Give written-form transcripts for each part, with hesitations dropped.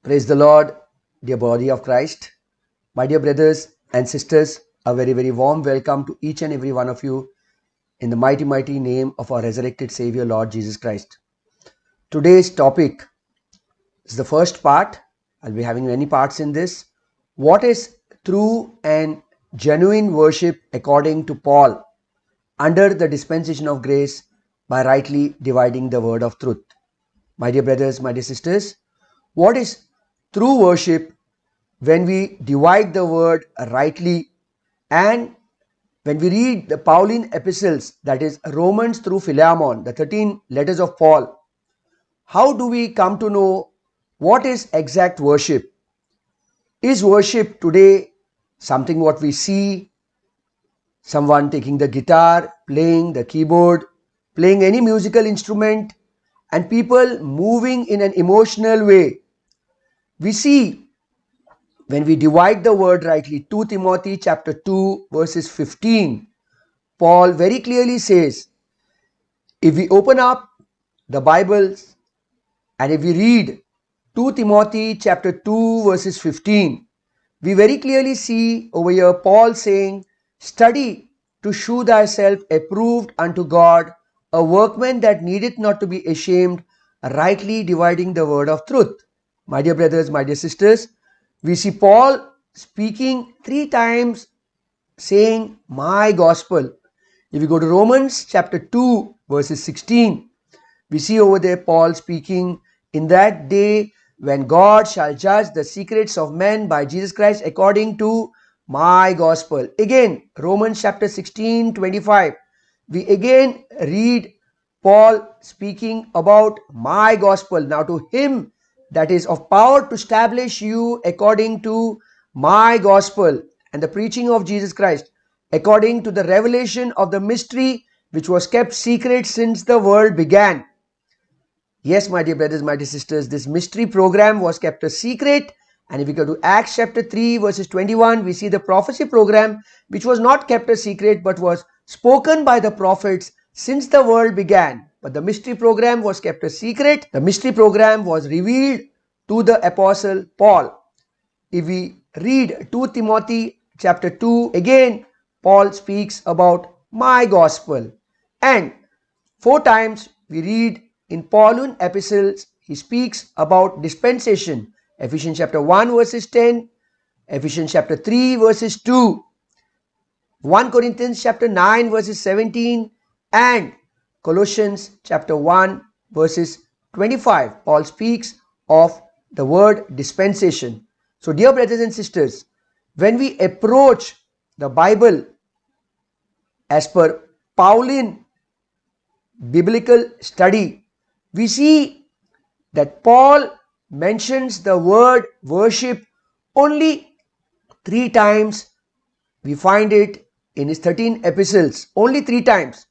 Praise the Lord, dear body of Christ. My dear brothers and sisters, a very, very warm welcome to each and every one of you in the mighty, mighty name of our resurrected Savior, Lord Jesus Christ. Today's topic is the first part. I'll be having many parts in this. What is true and genuine worship according to Paul under the dispensation of grace by rightly dividing the word of truth? My dear brothers, my dear sisters, what is true worship when we divide the word rightly and when we read the Pauline epistles, that is Romans through Philemon, the 13 letters of Paul? How do we come to know what is exact worship? Is worship today something what we see, someone taking the guitar, playing the keyboard, playing any musical instrument, and people moving in an emotional way? We see when we divide the word rightly, 2 Timothy chapter 2 verses 15, Paul very clearly says, if we open up the Bibles and if we read 2 Timothy chapter 2 verses 15, we very clearly see over here Paul saying, study to shew thyself approved unto God, a workman that needeth not to be ashamed, rightly dividing the word of truth. My dear brothers, my dear sisters, we see Paul speaking 3 times saying my gospel. If you go to Romans chapter 2 verses 16, we see over there Paul speaking, in that day when God shall judge the secrets of men by Jesus Christ according to my gospel. Again, Romans chapter 16:25, we again read Paul speaking about my gospel. Now to him that is of power to establish you according to my gospel and the preaching of Jesus Christ, according to the revelation of the mystery which was kept secret since the world began. Yes, my dear brothers, my dear sisters, this mystery program was kept a secret. And if we go to Acts chapter 3 verses 21, we see the prophecy program which was not kept a secret but was spoken by the prophets since the world began. But the mystery program was kept a secret. The mystery program was revealed to the apostle Paul. If we read 2 Timothy chapter 2, again Paul speaks about my gospel. And 4 times we read in Pauline epistles, he speaks about dispensation. Ephesians chapter 1 verses 10, Ephesians chapter 3 verses 2, 1 Corinthians chapter 9 verses 17, and Colossians chapter 1 verses 25. Paul speaks of the word dispensation. So dear brothers and sisters, when we approach the Bible as per Pauline biblical study, we see that Paul mentions the word worship only 3 times. We find it in his 13 epistles, only 3 times.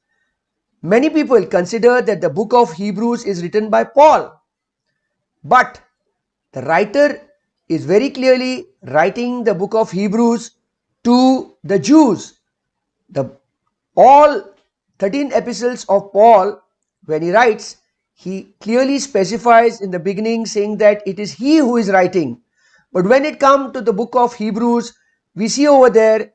Many people consider that the book of Hebrews is written by Paul, but the writer is very clearly writing the book of Hebrews to the Jews. All 13 epistles of Paul, when he writes, he clearly specifies in the beginning saying that it is he who is writing. But when it comes to the book of Hebrews, we see over there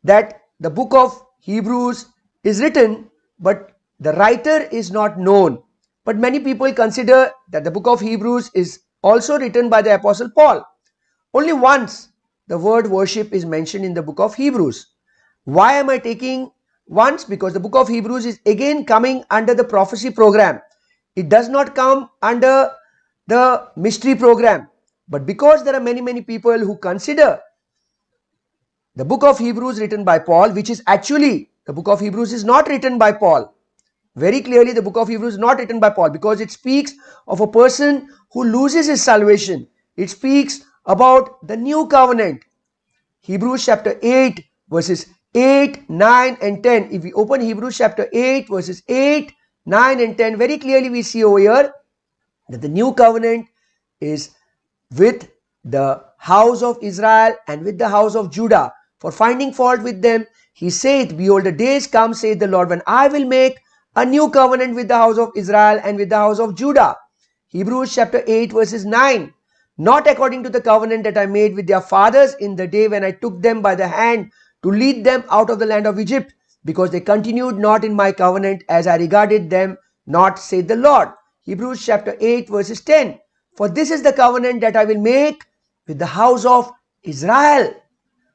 that the book of Hebrews is written, but the writer is not known. But many people consider that the book of Hebrews is also written by the apostle Paul. Only once the word worship is mentioned in the book of Hebrews. Why am I taking once? Because the book of Hebrews is again coming under the prophecy program. It does not come under the mystery program. But because there are many people who consider the book of Hebrews written by Paul, which is actually, the book of Hebrews is not written by Paul. Very clearly the book of Hebrews is not written by Paul, because it speaks of a person who loses his salvation. It speaks about the new covenant. Hebrews chapter 8 verses 8, 9 and 10. If we open Hebrews chapter 8 verses 8, 9 and 10, very clearly we see over here that the new covenant is with the house of Israel and with the house of Judah. For finding fault with them, he saith, behold, the days come, saith the Lord, when I will make a new covenant with the house of Israel and with the house of Judah. Hebrews chapter 8 verses 9. not according to the covenant that I made with their fathers in the day when I took them by the hand to lead them out of the land of Egypt, because they continued not in my covenant, as I regarded them not, saith the Lord. Hebrews chapter 8 verses 10. For this is the covenant that I will make with the house of Israel.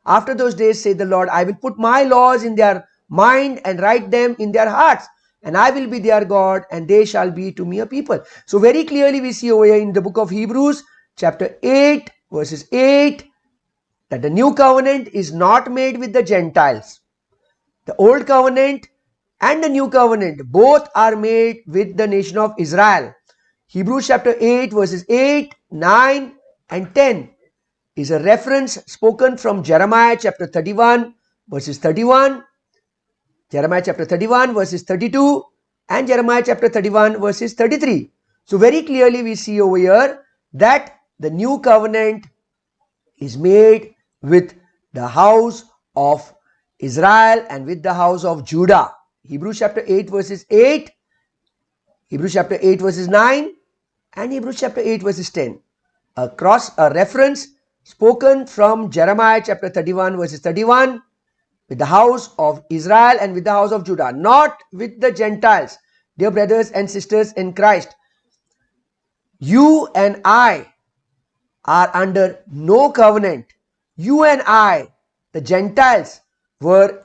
After those days, saith the Lord, I will put my laws in their mind and write them in their hearts, and I will be their God, and they shall be to me a people. So very clearly we see over here in the book of Hebrews chapter 8 verses 8 that the new covenant is not made with the Gentiles. The old covenant and the new covenant both are made with the nation of Israel. Hebrews chapter 8 verses 8, 9 and 10 is a reference spoken from Jeremiah chapter 31 verses 31, Jeremiah chapter 31 verses 32 and Jeremiah chapter 31 verses 33. So very clearly we see over here that the new covenant is made with the house of Israel and with the house of Judah. Hebrews chapter 8 verses 8, Hebrews chapter 8 verses 9 and Hebrews chapter 8 verses 10. A reference spoken from Jeremiah chapter 31 verses 31 with the house of Israel and with the house of Judah, not with the Gentiles. Dear brothers and sisters in Christ, you and I are under no covenant. You and I, the Gentiles, were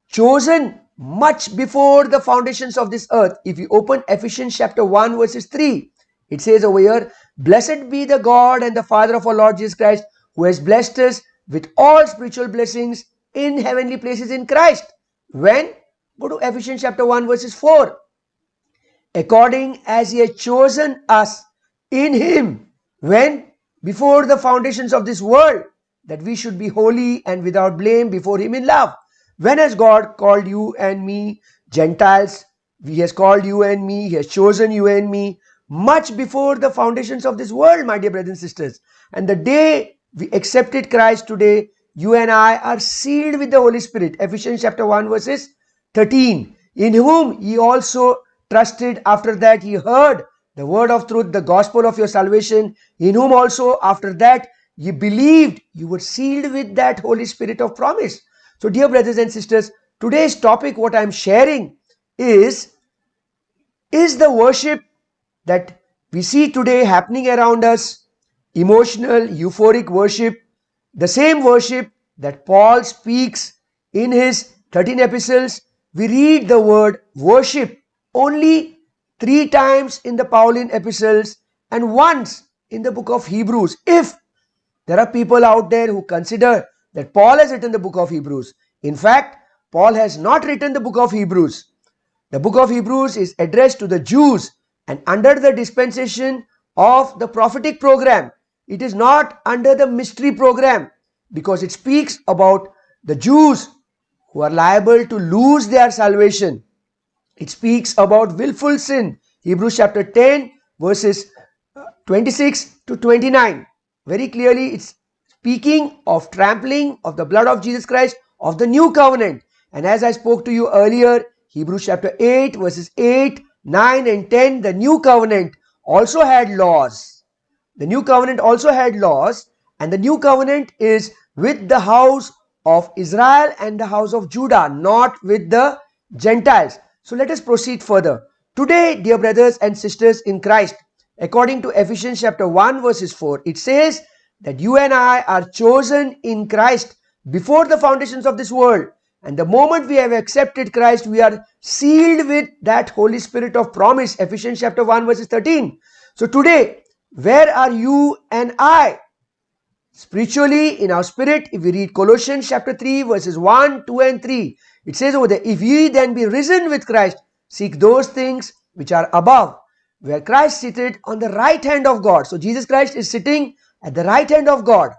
chosen much before the foundations of this earth. If you open Ephesians chapter 1 verses 3, it says over here, blessed be the God and the Father of our Lord Jesus Christ, who has blessed us with all spiritual blessings in heavenly places in Christ. When? Go to Ephesians chapter 1 verses 4. According as he has chosen us in him, when? Before the foundations of this world, that we should be holy and without blame before him in love. When has God called you and me, Gentiles? He has called you and me, he has chosen you and me much before the foundations of this world, my dear brothers and sisters. And the day we accepted Christ today, you and I are sealed with the Holy Spirit. Ephesians chapter 1 verses 13. In whom ye also trusted after that ye heard the word of truth, the gospel of your salvation, in whom also after that ye believed, you were sealed with that Holy Spirit of promise. So dear brothers and sisters, today's topic, what I am sharing is the worship that we see today happening around us, emotional, euphoric worship, the same worship that Paul speaks in his 13 epistles. We read the word worship only 3 times in the Pauline epistles and once in the book of Hebrews. If there are people out there who consider that Paul has written the book of Hebrews, in fact, Paul has not written the book of Hebrews. The book of Hebrews is addressed to the Jews and under the dispensation of the prophetic program. It is not under the mystery program, because it speaks about the Jews who are liable to lose their salvation. It speaks about willful sin. Hebrews chapter 10 verses 26 to 29. Very clearly it's speaking of trampling of the blood of Jesus Christ of the new covenant. And as I spoke to you earlier, Hebrews chapter 8 verses 8, 9 and 10, the new covenant also had laws. The new covenant also had laws, and the new covenant is with the house of Israel and the house of Judah, not with the Gentiles. So let us proceed further. Today, dear brothers and sisters in Christ, according to Ephesians chapter 1 verses 4, it says that you and I are chosen in Christ before the foundations of this world. And the moment we have accepted Christ, we are sealed with that Holy Spirit of promise. Ephesians chapter 1 verses 13. So today, where are you and I? Spiritually, in our spirit, if we read Colossians chapter 3 verses 1, 2 and 3, it says over there, if ye then be risen with Christ, seek those things which are above, where Christ seated on the right hand of God. So Jesus Christ is sitting at the right hand of God.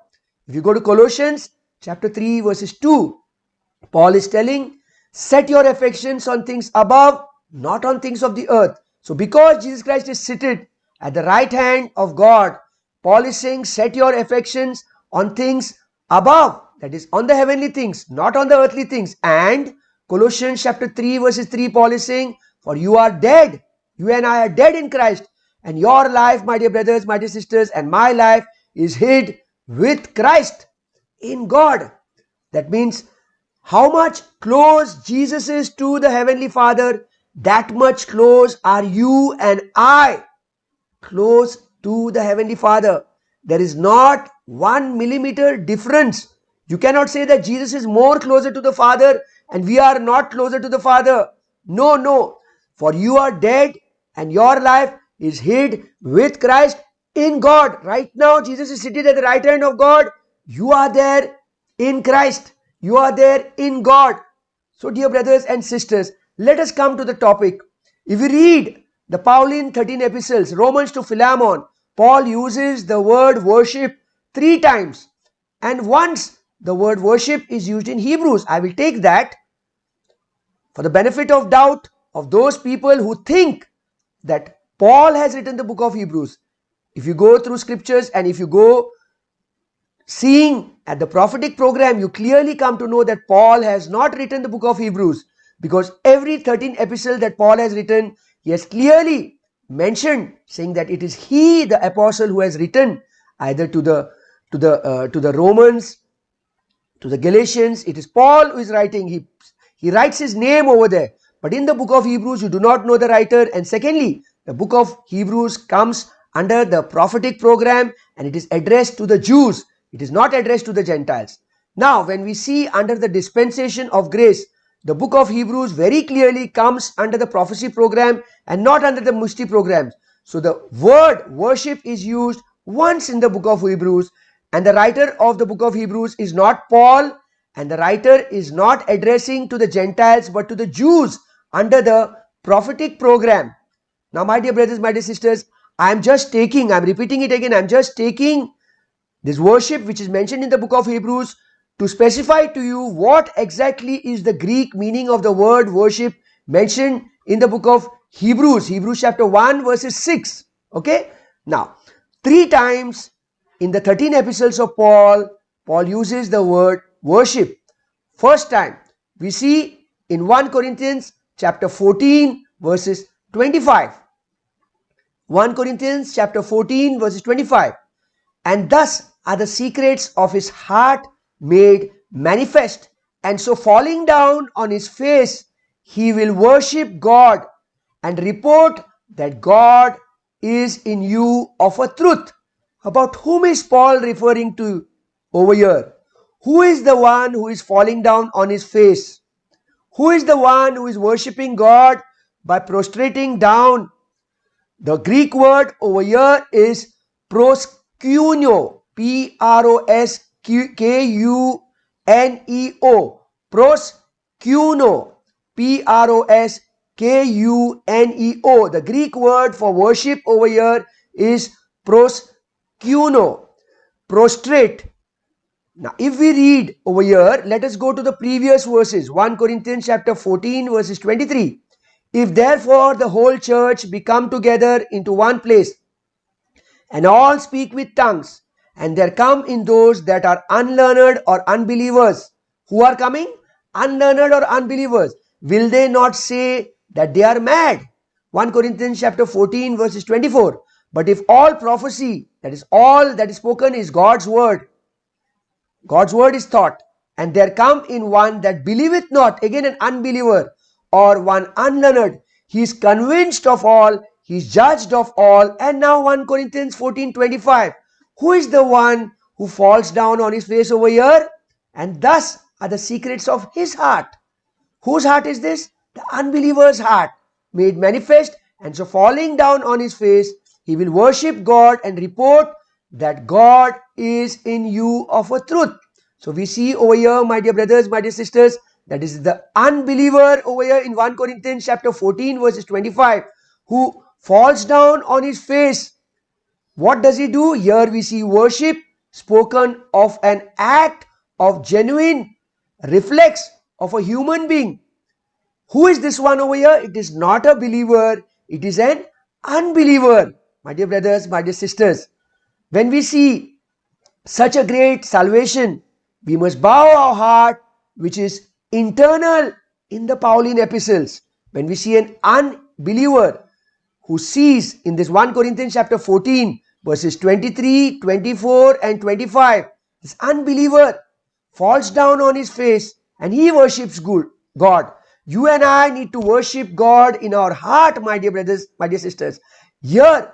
If you go to Colossians chapter 3 verses 2, Paul is telling, set your affections on things above, not on things of the earth. So because Jesus Christ is seated at the right hand of God, Paul is saying, set your affections on things above, that is on the heavenly things, not on the earthly things. And Colossians chapter 3 verses 3, Paul is saying, for you are dead. You and I are dead in Christ, and your life, my dear brothers, my dear sisters, and my life is hid with Christ in God. That means how much close Jesus is to the Heavenly Father, that much close are you and I close to the Heavenly Father. There is not 1 millimeter difference. You cannot say that Jesus is more closer to the Father and we are not closer to the Father. No, no. For you are dead and your life is hid with Christ in God. Right now, Jesus is seated at the right hand of God. You are there in Christ. You are there in God. So, dear brothers and sisters, let us come to the topic. If we read the Pauline 13 epistles, Romans to Philemon, Paul uses the word worship 3 times. And once the word worship is used in Hebrews. I will take that for the benefit of doubt of those people who think that Paul has written the book of Hebrews. If you go through scriptures and if you go seeing at the prophetic program, you clearly come to know that Paul has not written the book of Hebrews, because every 13 epistle that Paul has written, he has clearly mentioned saying that it is he, the apostle, who has written either to the Romans, to the Galatians. It is Paul who is writing. He writes his name over there. But in the book of Hebrews, you do not know the writer. And secondly, the book of Hebrews comes under the prophetic program and it is addressed to the Jews. It is not addressed to the Gentiles. Now, when we see under the dispensation of grace, the book of Hebrews very clearly comes under the prophecy program and not under the mystery programs. So the word worship is used once in the book of Hebrews, and the writer of the book of Hebrews is not Paul, and the writer is not addressing to the Gentiles but to the Jews under the prophetic program. Now, my dear brothers, my dear sisters, I'm repeating it again, I'm just taking this worship which is mentioned in the book of Hebrews to specify to you what exactly is the Greek meaning of the word worship mentioned in the book of Hebrews, Hebrews chapter 1 verses 6. Okay. Now, 3 times in the 13 epistles of Paul uses the word worship. First time we see in 1 Corinthians chapter 14 verses 25. 1 Corinthians chapter 14 verses 25. And thus are the secrets of his heart made manifest. And so falling down on his face, he will worship God and report that God is in you of a truth. About whom is Paul referring to over here? Who is the one who is falling down on his face? Who is the one who is worshipping God by prostrating down? The Greek word over here is proskuneo, Proskuneo, proskuneo, Proskuneo. The Greek word for worship over here is proskuneo, prostrate. Now, if we read over here, let us go to the previous verses. 1 Corinthians chapter 14 verses 23. If therefore the whole church be come together into one place, and all speak with tongues, and there come in those that are unlearned or unbelievers. Who are coming? Unlearned or unbelievers. Will they not say that they are mad? 1 Corinthians chapter 14 verses 24. But if all prophecy, that is all that is spoken, is God's word is taught, and there come in one that believeth not, again an unbeliever, or one unlearned, he is convinced of all, he is judged of all. And now 1 Corinthians 14:25. Who is the one who falls down on his face over here? And thus are the secrets of his heart. Whose heart is this? The unbeliever's heart made manifest. And so falling down on his face, he will worship God and report that God is in you of a truth. So we see over here, my dear brothers, my dear sisters, that is the unbeliever over here in 1 Corinthians chapter 14 verses 25, who falls down on his face. What does he do? Here we see worship spoken of an act of genuine reflex of a human being. Who is this one over here? It is not a believer, it is an unbeliever. My dear brothers, my dear sisters, when we see such a great salvation, we must bow our heart, which is internal in the Pauline epistles. When we see an unbeliever who sees in this 1 Corinthians chapter 14 verses 23, 24 and 25, this unbeliever falls down on his face and he worships God. You and I need to worship God in our heart, my dear brothers, my dear sisters. Here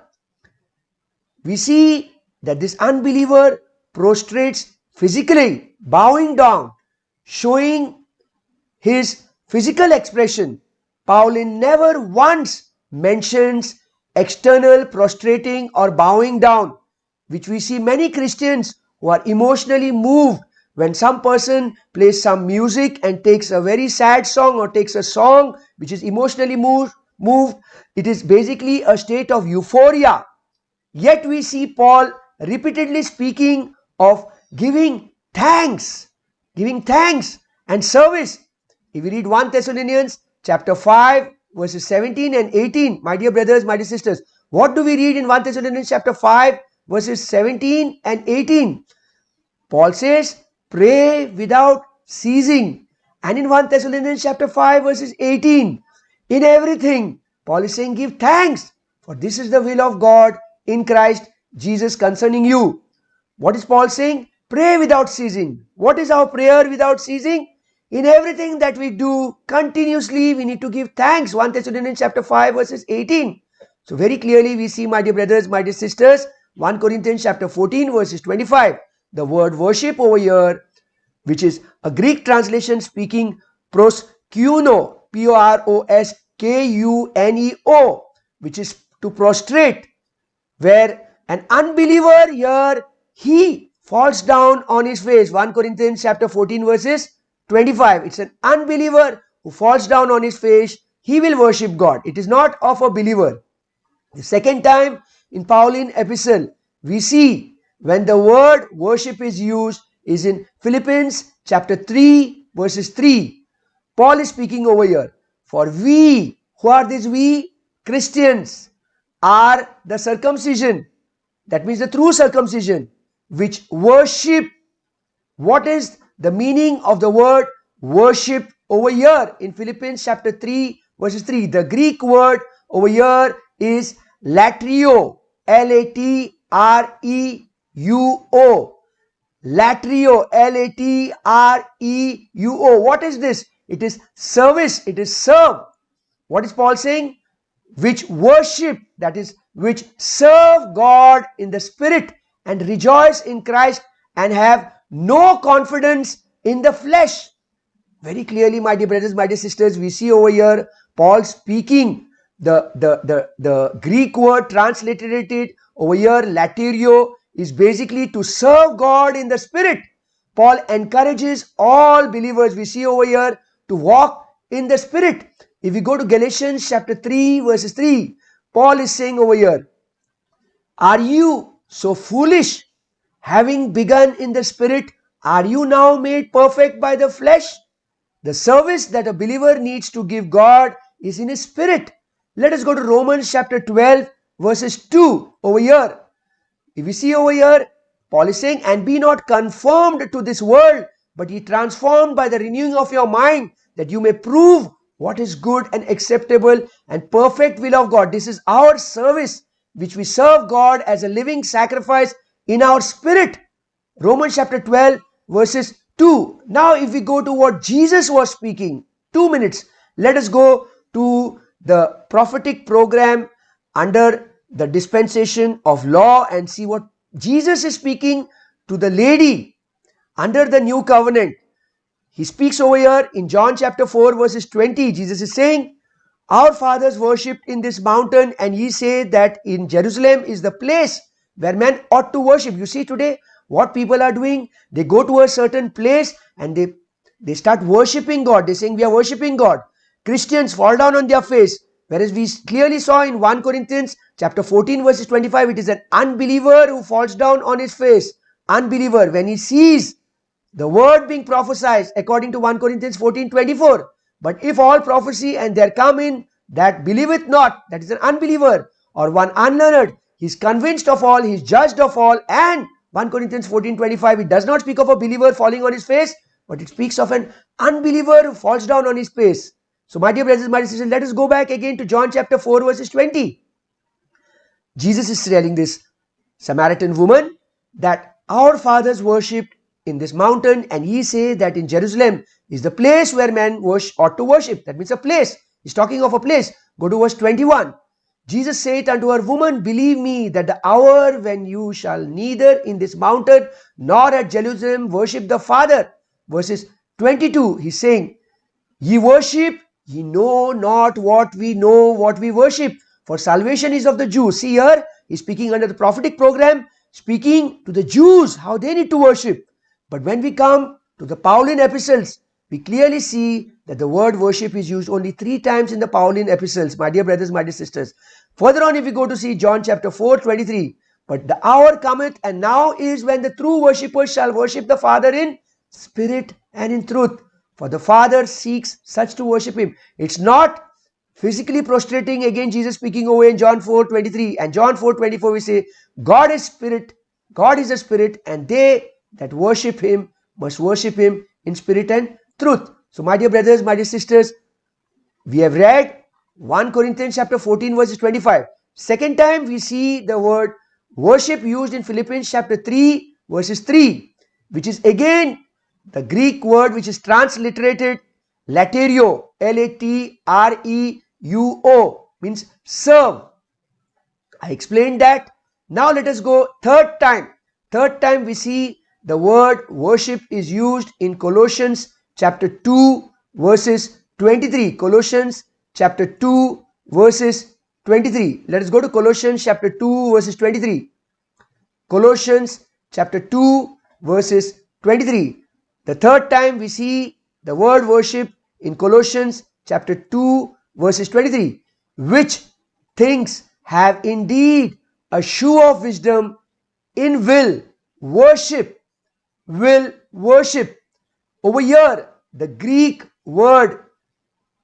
we see that this unbeliever prostrates physically, bowing down, showing his physical expression. Pauline never once mentions external prostrating or bowing down, which we see many Christians who are emotionally moved when some person plays some music and takes a very sad song or takes a song which is emotionally moved. It is basically a state of euphoria. Yet we see Paul repeatedly speaking of giving thanks and service. If we read 1 Thessalonians chapter 5 verses 17 and 18, my dear brothers, my dear sisters, what do we read in 1 Thessalonians chapter 5 verses 17 and 18? Paul says, pray without ceasing. And in 1 Thessalonians chapter 5 verses 18, in everything, Paul is saying, give thanks, for this is the will of God in Christ Jesus concerning you. What is Paul saying? Pray without ceasing. What is our prayer without ceasing? In everything that we do continuously, we need to give thanks. 1 Thessalonians chapter 5 verses 18. So very clearly we see, my dear brothers, my dear sisters, 1 Corinthians chapter 14 verses 25. The word worship over here, which is a Greek translation speaking proskuneo, P-O-R-O-S-K-U-N-E-O, which is to prostrate, where an unbeliever here, he falls down on his face. 1 Corinthians chapter 14 verses 25. It's an unbeliever who falls down on his face. He will worship God. It is not of a believer. The second time in Pauline epistle, we see when the word worship is used is in Philippians chapter 3 verses 3. Paul is speaking over here. For we, who are these we? Christians, are the circumcision, that means the true circumcision, which worship. What is the meaning of the word worship over here in Philippians chapter 3 verses 3? The Greek word over here is latrio, L-A-T-R-E-U-O. Latrio, L-A-T-R-E-U-O. What is this? It is service, it is serve. What is Paul saying? Which worship, that is, which serve God in the spirit and rejoice in Christ and have no confidence in the flesh. Very clearly, my dear brothers, my dear sisters, we see over here Paul speaking the Greek word translated over here, laterio, is basically to serve God in the spirit. Paul encourages all believers, we see over here, to walk in the spirit. If we go to Galatians chapter 3 verses 3, Paul is saying over here, are you so foolish? Having begun in the spirit, are you now made perfect by the flesh? The service that a believer needs to give God is in his spirit. Let us go to Romans chapter 12 verses 2 over here. If we see over here, Paul is saying, and be not conformed to this world, but ye transformed by the renewing of your mind, that you may prove what is good and acceptable and perfect will of God. This is our service, which we serve God as a living sacrifice in our spirit. Romans chapter 12 verses 2. Now if we go to what Jesus was speaking, 2 minutes, let us go to the prophetic program under the dispensation of law and see what Jesus is speaking to the lady under the new covenant. He speaks over here in John chapter 4 verses 20. Jesus is saying, our fathers worshipped in this mountain, and ye say that in Jerusalem is the place where men ought to worship. You see today what people are doing. They go to a certain place and they start worshipping God. They're saying we are worshipping God. Christians fall down on their face. Whereas we clearly saw in 1 Corinthians chapter 14 verses 25, it is an unbeliever who falls down on his face. Unbeliever, when he sees the word being prophesied according to 1 Corinthians 14:24. But if all prophecy and there come in that believeth not, that is an unbeliever or one unlearned, he is convinced of all, he is judged of all. And 1 Corinthians 14:25, it does not speak of a believer falling on his face, but it speaks of an unbeliever who falls down on his face. So my dear brothers, my dear sisters, let us go back again to John chapter 4 verses 20. Jesus is telling this Samaritan woman that our fathers worshipped in this mountain, and ye say that in Jerusalem is the place where men ought to worship. That means a place. He's talking of a place. Go to verse 21. Jesus saith unto her, Woman, believe me that the hour when you shall neither in this mountain nor at Jerusalem worship the Father. Verses 22, he's saying, Ye worship, ye know not what we know, what we worship. For salvation is of the Jews. See here, he's speaking under the prophetic program, speaking to the Jews, how they need to worship. But when we come to the Pauline epistles, we clearly see that the word worship is used only 3 times in the Pauline epistles, my dear brothers, my dear sisters. Further on, if we go to see John chapter 4, 23, but the hour cometh, and now is when the true worshippers shall worship the Father in spirit and in truth. For the Father seeks such to worship him. It's not physically prostrating. Again, Jesus speaking over in John 4:23 and John 4:24, we say, God is spirit, God is a spirit, and they that worship him must worship him in spirit and truth. So, my dear brothers, my dear sisters, we have read 1 Corinthians chapter 14 verses 25. Second time we see the word worship used in Philippians chapter 3 verses 3, which is again the Greek word which is transliterated laterio, L-A-T-R-E-U-O, means serve. I explained that. Now let us go third time. Third time we see the word worship is used in Colossians chapter 2 verses 23. Colossians chapter 2 verses 23. Let us go to Colossians chapter 2 verses 23. Colossians chapter 2 verses 23. The third time we see the word worship in Colossians chapter 2 verses 23. Which things have indeed a shew of wisdom in will worship. Over here, the Greek word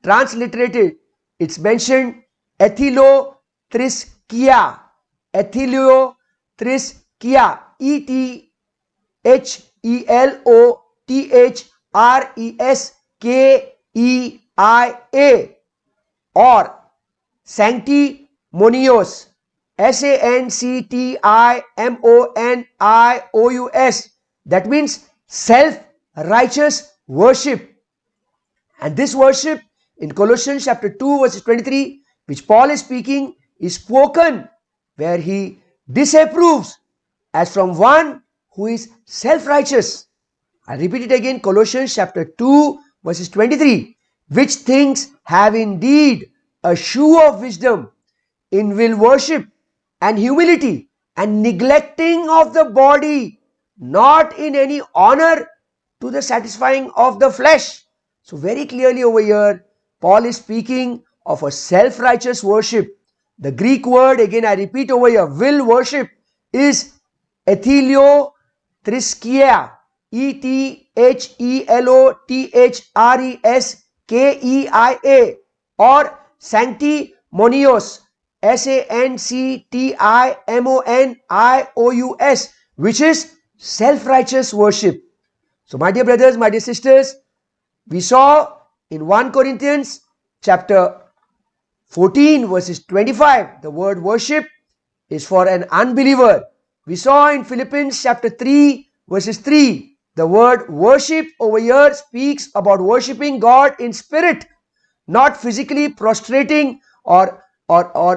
transliterated, it's mentioned ethylotriskia. Ethylotriskia. ETHELOTHRESKEIA, or sanctimonious, SANCTIMONIOUS, that means self-righteous worship. And this worship in Colossians chapter 2 verse 23, which Paul is speaking, is spoken where he disapproves as from one who is self-righteous. I repeat it again, Colossians chapter 2 verses 23. Which things have indeed a shew of wisdom in will worship and humility and neglecting of the body, not in any honor to the satisfying of the flesh. So very clearly over here, Paul is speaking of a self-righteous worship. The Greek word, again I repeat over here, will worship, is ethylotriskia, ETHELOTHRESKEIA, or sanctimonious, SANCTIMONIOUS, which is self-righteous worship. So my dear brothers, my dear sisters, we saw in 1 Corinthians chapter 14 verses 25, the word worship is for an unbeliever. We saw in Philippians chapter 3 verses 3, the word worship over here speaks about worshiping God in spirit, not physically prostrating or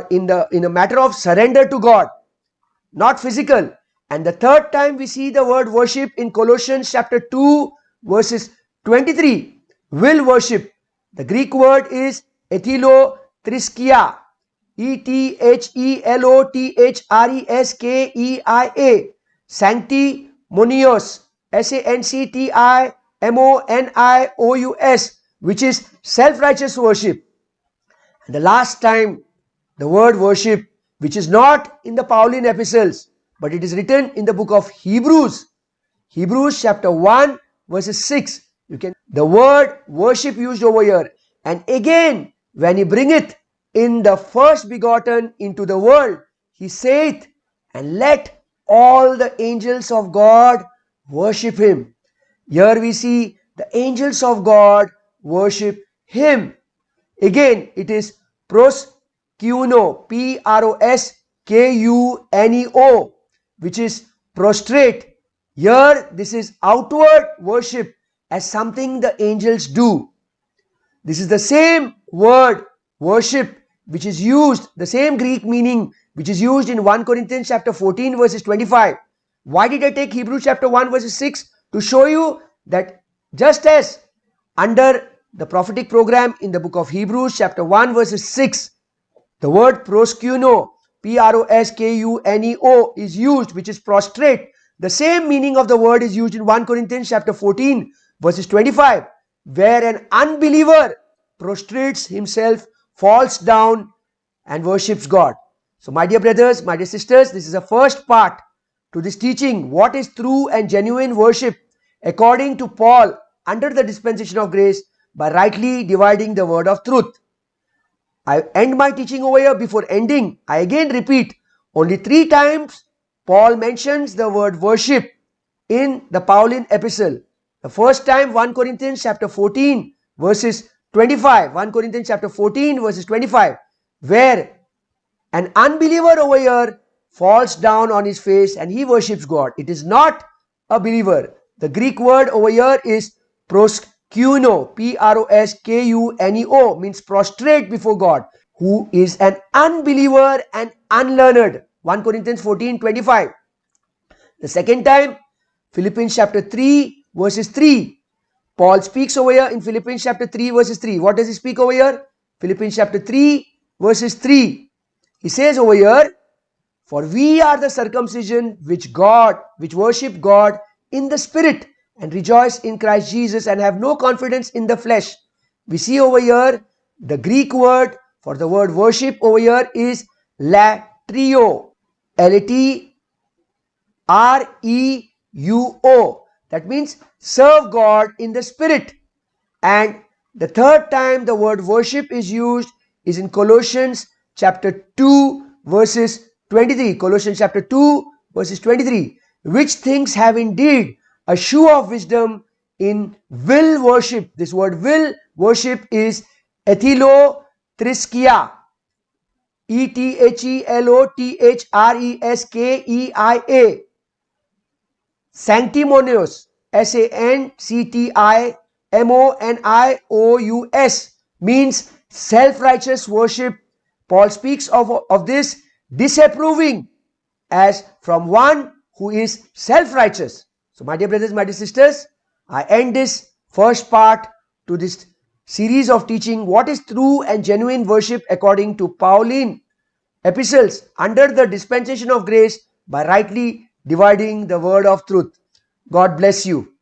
in a matter of surrender to God, not physical. And the third time we see the word worship in Colossians chapter 2 verses 23, will worship. The Greek word is ethylotriskia, ETHELOTHRESKEIA, sanctimonious, SANCTIMONIOUS, which is self-righteous worship. And the last time, the word worship, which is not in the Pauline epistles, but it is written in the book of Hebrews. Hebrews chapter 1 verses 6. The word worship used over here. And again, when he bringeth in the first begotten into the world, he saith, and let all the angels of God worship him. Here we see the angels of God worship him. Again, it is proskuno, K-U-N-E-O, which is prostrate. Here, this is outward worship as something the angels do. This is the same word worship which is used, the same Greek meaning which is used in 1 Corinthians chapter 14 verses 25. Why did I take Hebrews chapter 1 verses 6? To show you that just as under the prophetic program in the book of Hebrews chapter 1 verses 6, the word proskuno, P-R-O-S-K-U-N-E-O is used, which is prostrate. The same meaning of the word is used in 1 Corinthians chapter 14 verses 25, where an unbeliever prostrates himself, falls down and worships God. So my dear brothers, my dear sisters, this is the first part to this teaching, what is true and genuine worship according to Paul under the dispensation of grace by rightly dividing the word of truth. I end my teaching over here. Before ending, I again repeat, only 3 times Paul mentions the word worship in the Pauline epistle. The first time 1 Corinthians chapter 14 verses 25, 1 Corinthians chapter 14 verses 25, where an unbeliever over here falls down on his face and he worships God. It is not a believer. The Greek word over here is proskuno, P-R-O-S-K-U-N-E-O, means prostrate before God, who is an unbeliever and unlearned. 1 Corinthians 14, 25. The second time, Philippians chapter 3 verses 3. Paul speaks over here in Philippians chapter 3 verses 3. What does he speak over here? Philippians chapter 3 verses 3. He says over here, for we are the circumcision which worship God in the spirit and rejoice in Christ Jesus and have no confidence in the flesh. We see over here the Greek word for the word worship over here is latrio, L-A-T-R-E-U-O. That means serve God in the spirit. And the third time the word worship is used is in Colossians chapter 2 verses 23. Colossians chapter 2 verses 23. Which things have indeed a shoe of wisdom in will worship. This word will worship is ethylotriskia, E-T-H-E-L-O-T-H-R-E-S-K-E-I-A. Sanctimonious, S-A-N-C-T-I-M-O-N-I-O-U-S, means self-righteous worship. Paul speaks of this disapproving as from one who is self-righteous. So my dear brothers, my dear sisters, I end this first part to this series of teaching what is true and genuine worship according to Pauline epistles under the dispensation of grace by rightly dividing the word of truth. God bless you.